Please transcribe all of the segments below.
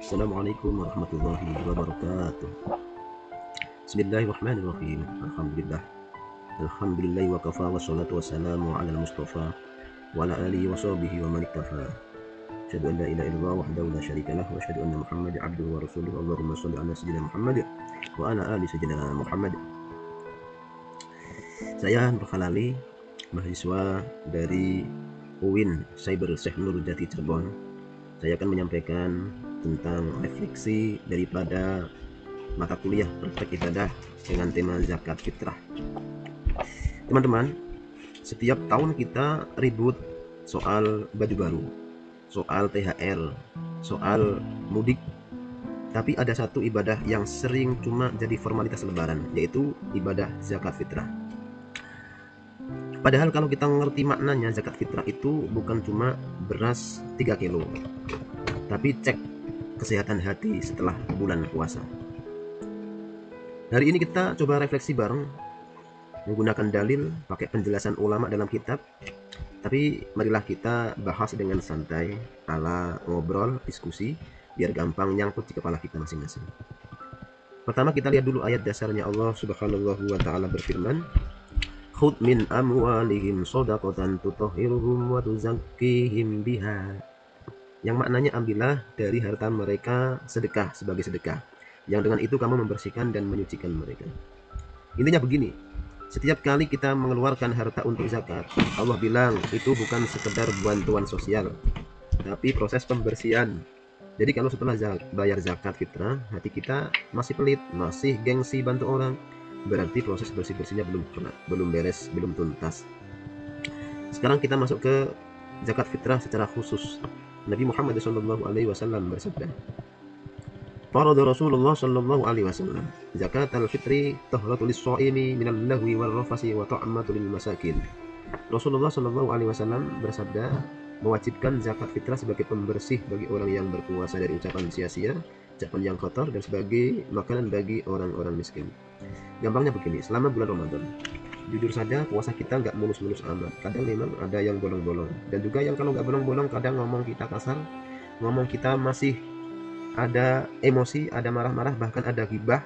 Assalamualaikum warahmatullahi wabarakatuh. Bismillahirrahmanirrahim. Alhamdulillah. Alhamdulillah wa kafa wa salatu wassalamu ala al-mustafa wa ala alihi wa sahbihi wa man iktafa. Asyhadu an la ilaha illallah wahdahu la syarika lah wa asyhadu anna Muhammadan abduhu wa rasuluhu. Allahumma shalli ala sayyidina Muhammad wa ala ali sayyidina Muhammad. Saya Nur Khalali, mahasiswa dari UIN Cyber Syekh Nurjati Cirebon. Saya akan menyampaikan tentang refleksi daripada mata kuliah praktek ibadah dengan tema zakat fitrah. Teman-teman, setiap tahun kita ribut soal baju baru, soal THR, soal mudik. Tapi ada satu ibadah yang sering cuma jadi formalitas lebaran, yaitu ibadah zakat fitrah. Padahal kalau kita ngerti maknanya, zakat fitrah itu bukan cuma beras 3 kilo, tapi cek kesehatan hati setelah bulan puasa. Hari ini kita coba refleksi bareng menggunakan dalil, pakai penjelasan ulama dalam kitab. Tapi marilah kita bahas dengan santai, ala ngobrol, diskusi, biar gampang nyangkut di kepala kita masing-masing. Pertama kita lihat dulu ayat dasarnya. Allah Subhanahu wa ta'ala berfirman, "Khudh min amwalihim shadaqatan tutahhiruhum wa tuzakkihim biha." Yang maknanya, ambillah dari harta mereka sedekah sebagai sedekah, yang dengan itu kamu membersihkan dan menyucikan mereka. Intinya begini, setiap kali kita mengeluarkan harta untuk zakat, Allah bilang itu bukan sekedar bantuan sosial, tapi proses pembersihan. Jadi kalau setelah bayar zakat fitrah, hati kita masih pelit, masih gengsi bantu orang, berarti proses bersih-bersihnya belum beres, belum tuntas. Sekarang kita masuk ke zakat fitrah secara khusus. Nabi Muhammad SAW bersabda, "Farada Rasulullah SAW zakat al-fitri tahratul lis-shaimi minal lahwi wal rafasi wa ta'matul lil masakin." Rasulullah SAW bersabda, mewajibkan zakat fitrah sebagai pembersih bagi orang yang berpuasa dari ucapan sia-sia, ucapan yang kotor, dan sebagai makanan bagi orang-orang miskin. Gampangnya begini, selama bulan Ramadan, jujur saja puasa kita nggak mulus-mulus amat. Kadang memang ada yang bolong-bolong, dan juga yang kalau nggak bolong-bolong kadang ngomong kita kasar, ngomong kita masih ada emosi, ada marah-marah, bahkan ada ghibah,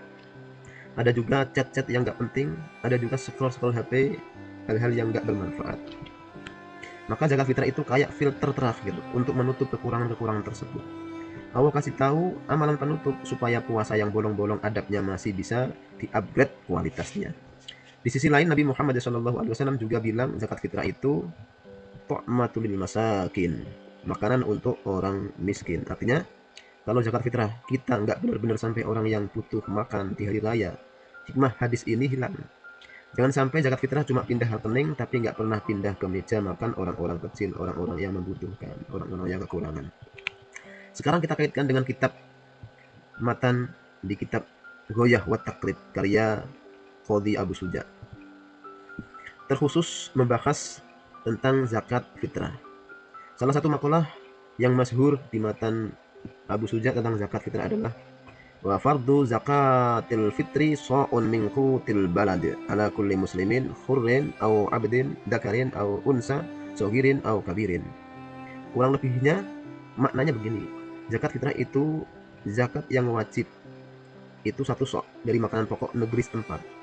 ada juga chat-chat yang nggak penting, ada juga scroll-scroll HP, hal-hal yang nggak bermanfaat. Maka zakat fitrah itu kayak filter terakhir untuk menutup kekurangan-kekurangan tersebut. Allah kasih tahu amalan penutup supaya puasa yang bolong-bolong adabnya masih bisa di-upgrade kualitasnya. Di sisi lain, Nabi Muhammad SAW juga bilang zakat fitrah itu ta'matul lil masakin, makanan untuk orang miskin. Artinya, kalau zakat fitrah kita nggak benar-benar sampai orang yang butuh makan di hari raya, hikmah hadis ini hilang. Jangan sampai zakat fitrah cuma pindah rekening, tapi nggak pernah pindah ke meja makan orang-orang kecil, orang-orang yang membutuhkan, orang-orang yang kekurangan. Sekarang kita kaitkan dengan kitab matan di kitab Ghoyah wa Taqrib karya Qadhi Abu Suja, terkhusus membahas tentang zakat fitrah. Salah satu makalah yang masyhur di matan Abu Suja tentang zakat fitrah adalah, wa fardu zakatil fitri sha'un min qutil balad ala kulli muslimin hurrin aw abdin dzakarin aw unsa saghirin aw kabirin. Kurang lebihnya maknanya begini, zakat fitrah itu zakat yang wajib, itu satu sok dari makanan pokok negeri setempat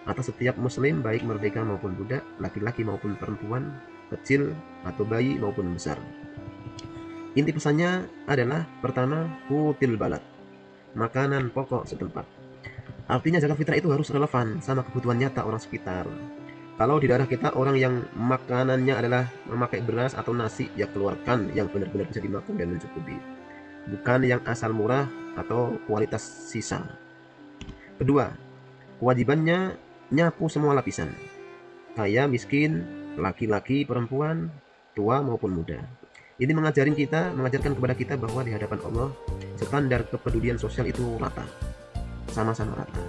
atas setiap muslim, baik merdeka maupun budak, laki-laki maupun perempuan, kecil atau bayi maupun besar. Inti pesannya adalah, pertama, qutil balad, makanan pokok setempat. Artinya zakat fitrah itu harus relevan sama kebutuhan nyata orang sekitar. Kalau di daerah kita orang yang makanannya adalah memakai beras atau nasi, ya keluarkan yang benar-benar bisa dimakan dan mencukupi, bukan yang asal murah atau kualitas sisa. Kedua, kewajibannya nyapu semua lapisan, kaya, miskin, laki-laki, perempuan, tua maupun muda. Ini mengajarkan kepada kita bahwa di hadapan Allah standar kepedulian sosial itu rata, sama-sama rata.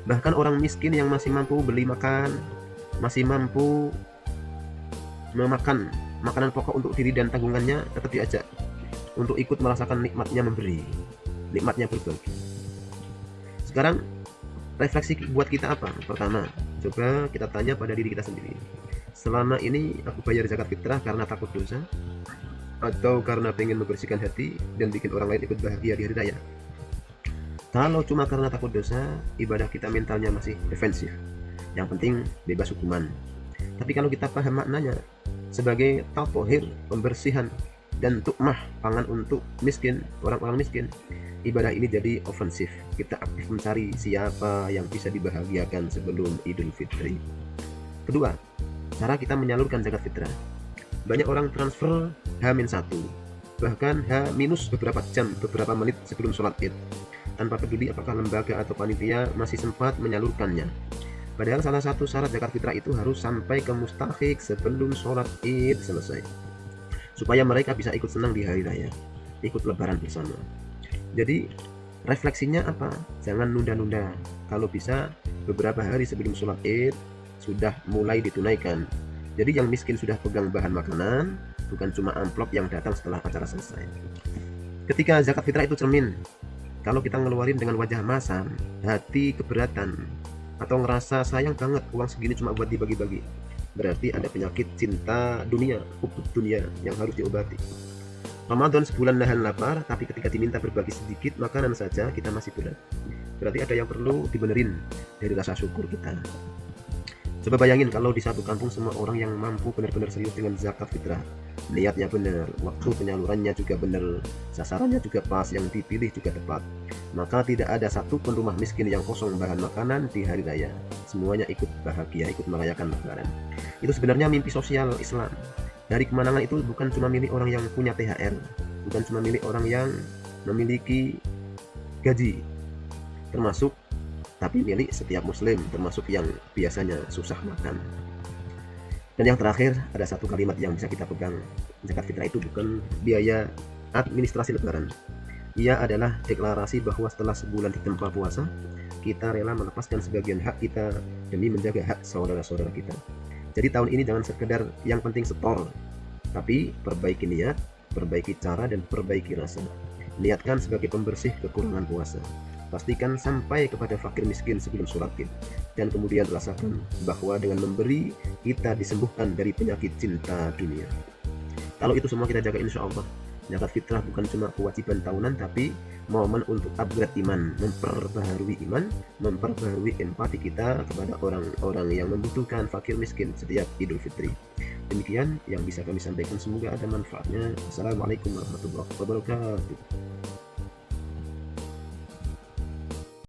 Bahkan orang miskin yang masih mampu beli makan, masih mampu memakan makanan pokok untuk diri dan tanggungannya, tetap diajak untuk ikut merasakan nikmatnya memberi, nikmatnya berbagi. Sekarang refleksi buat kita apa? Pertama, coba kita tanya pada diri kita sendiri. Selama ini aku bayar zakat fitrah karena takut dosa, atau karena pengen membersihkan hati dan bikin orang lain ikut bahagia di hari raya? Kalau cuma karena takut dosa, ibadah kita mentalnya masih defensif. Yang penting bebas hukuman. Tapi kalau kita paham maknanya sebagai tauhid, pembersihan dan tukmah pangan untuk miskin, orang-orang miskin, ibadah ini jadi ofensif. Kita aktif mencari siapa yang bisa dibahagiakan sebelum Idul Fitri. Kedua, cara kita menyalurkan zakat fitrah. Banyak orang transfer H-1, bahkan H- beberapa jam, beberapa menit sebelum sholat Id, tanpa peduli apakah lembaga atau panitia masih sempat menyalurkannya. Padahal salah satu syarat zakat fitrah itu harus sampai ke mustahik sebelum sholat Id selesai, supaya mereka bisa ikut senang di hari raya, ikut lebaran bersama. Jadi refleksinya apa? Jangan nunda-nunda. Kalau bisa beberapa hari sebelum sholat Id sudah mulai ditunaikan. Jadi yang miskin sudah pegang bahan makanan, bukan cuma amplop yang datang setelah acara selesai. Ketika zakat fitrah itu cermin, kalau kita ngeluarin dengan wajah masam, hati keberatan, atau ngerasa sayang banget uang segini cuma buat dibagi-bagi, berarti ada penyakit cinta dunia, hubud dunia yang harus diobati. Ramadan sebulan nahan lapar, tapi ketika diminta berbagi sedikit makanan saja kita masih berat. Berarti ada yang perlu dibenerin dari rasa syukur kita. Coba bayangin kalau di satu kampung semua orang yang mampu benar-benar serius dengan zakat fitrah, niatnya benar, waktu penyalurannya juga benar, sasarannya juga pas, yang dipilih juga tepat, maka tidak ada satu pun rumah miskin yang kosong bahan makanan di hari raya. Semuanya ikut bahagia, ikut merayakan lebaran. Itu sebenarnya mimpi sosial Islam. Dari kemenangan itu bukan cuma milik orang yang punya THR, bukan cuma milik orang yang memiliki gaji, tapi milik setiap muslim, termasuk yang biasanya susah makan. Dan yang terakhir, ada satu kalimat yang bisa kita pegang. Zakat fitrah itu bukan biaya administrasi lebaran. Ia adalah deklarasi bahwa setelah sebulan ditempa puasa, kita rela melepaskan sebagian hak kita demi menjaga hak saudara-saudara kita. Jadi tahun ini jangan sekedar yang penting setor, tapi perbaiki niat, perbaiki cara, dan perbaiki rasa. Niatkan sebagai pembersih kekurangan puasa. Pastikan sampai kepada fakir miskin sebelum sholat Id, dan kemudian rasakan bahwa dengan memberi kita disembuhkan dari penyakit cinta dunia. Kalau itu semua kita jaga, insya Allah zakat fitrah bukan cuma kewajiban tahunan, tapi momen untuk upgrade iman, memperbaharui empati kita kepada orang-orang yang membutuhkan, fakir miskin setiap Idul Fitri. Demikian yang bisa kami sampaikan, semoga ada manfaatnya. Assalamualaikum warahmatullahi wabarakatuh.